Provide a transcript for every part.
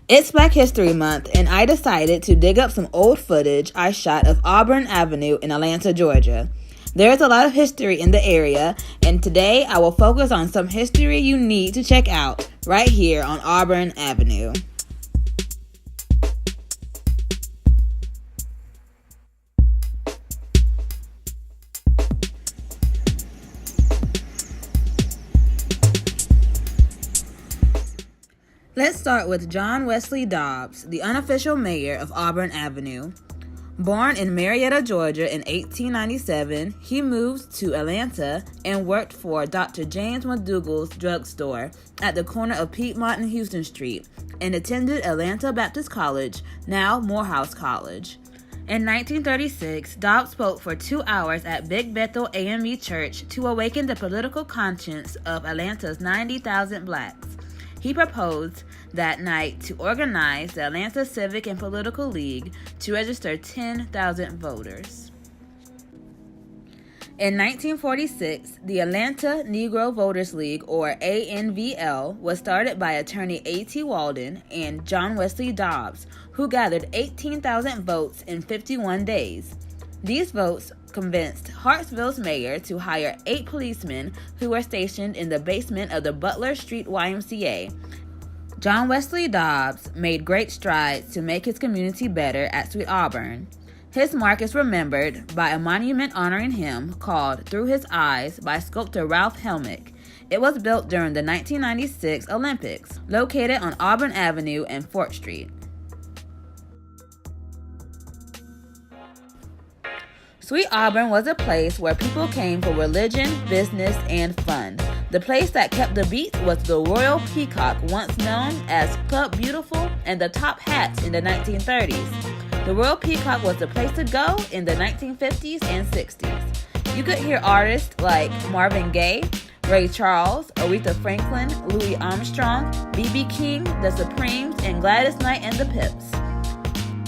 It's Black History Month, and I decided to dig up some old footage I shot of Auburn Avenue in Atlanta, Georgia. There's a lot of history in the area, and today I will focus on some history you need to check out right here on Auburn Avenue. Let's start with John Wesley Dobbs, the unofficial mayor of Auburn Avenue. Born in Marietta, Georgia in 1897, he moved to Atlanta and worked for Dr. James McDougall's drugstore at the corner of Piedmont and Houston Street and attended Atlanta Baptist College, now Morehouse College. In 1936, Dobbs spoke for 2 hours at Big Bethel AME Church to awaken the political conscience of Atlanta's 90,000 blacks. He proposed that night to organize the Atlanta Civic and Political League to register 10,000 voters. In 1946, the Atlanta Negro Voters League, or ANVL, was started by attorney A.T. Walden and John Wesley Dobbs, who gathered 18,000 votes in 51 days. These votes convinced Hartsville's mayor to hire 8 policemen who were stationed in the basement of the Butler Street YMCA. John Wesley Dobbs made great strides to make his community better at Sweet Auburn. His mark is remembered by a monument honoring him called Through His Eyes by sculptor Ralph Helmick. It was built during the 1996 Olympics, located on Auburn Avenue and Fort Street. Sweet Auburn was a place where people came for religion, business, and fun. The place that kept the beat was the Royal Peacock, once known as Club Beautiful and the Top Hats in the 1930s. The Royal Peacock was the place to go in the 1950s and 60s. You could hear artists like Marvin Gaye, Ray Charles, Aretha Franklin, Louis Armstrong, B.B. King, The Supremes, and Gladys Knight and the Pips.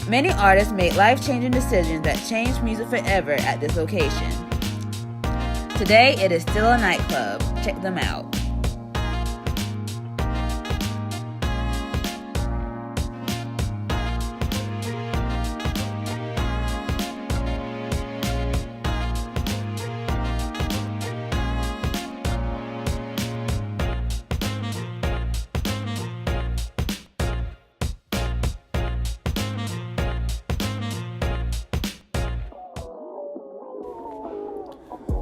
Many artists made life-changing decisions that changed music forever at this location. Today, it is still a nightclub. Check them out.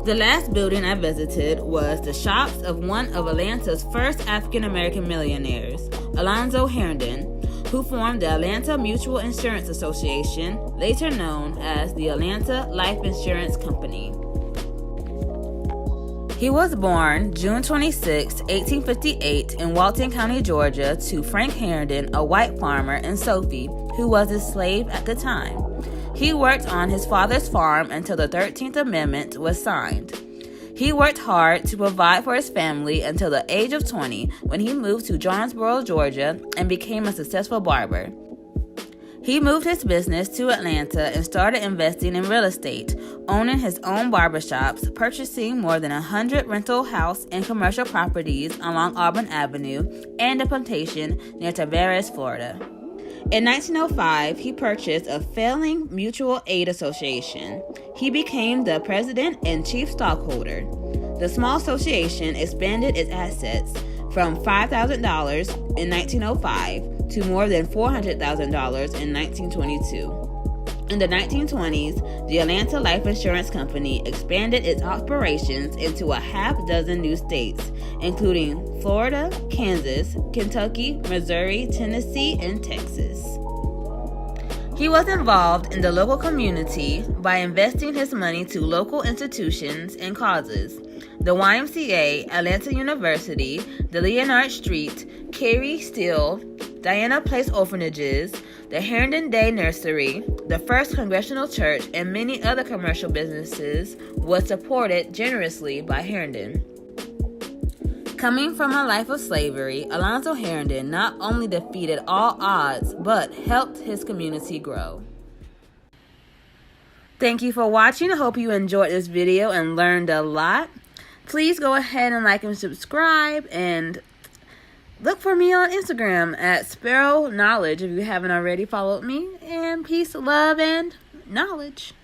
The last building I visited was the shops of one of Atlanta's first African-American millionaires, Alonzo Herndon, who formed the Atlanta Mutual Insurance Association, later known as the Atlanta Life Insurance Company. He was born June 26, 1858 in Walton County, Georgia, to Frank Herndon, a white farmer, and Sophie, who was a slave at the time. He worked on his father's farm until the 13th Amendment was signed. He worked hard to provide for his family until the age of 20 when he moved to Jonesboro, Georgia, and became a successful barber. He moved his business to Atlanta and started investing in real estate, owning his own barbershops, purchasing more than 100 rental house and commercial properties along Auburn Avenue and a plantation near Tavares, Florida. In 1905, he purchased a failing mutual aid association. He became the president and chief stockholder. The small association expanded its assets from $5,000 in 1905 to more than $400,000 in 1922. In the 1920s, the Atlanta Life Insurance Company expanded its operations into a half-dozen new states, including Florida, Kansas, Kentucky, Missouri, Tennessee, and Texas. He was involved in the local community by investing his money to local institutions and causes. The YMCA, Atlanta University, the Leonard Street, Carey Steele, Diana Place Orphanages, the Herndon Day Nursery, the First Congregational Church, and many other commercial businesses was supported generously by Herndon. Coming from a life of slavery, Alonzo Herndon not only defeated all odds, but helped his community grow. Thank you for watching. I hope you enjoyed this video and learned a lot. Please go ahead and like and subscribe, and look for me on Instagram at Sparrow Knowledge if you haven't already followed me. And peace, love, and knowledge.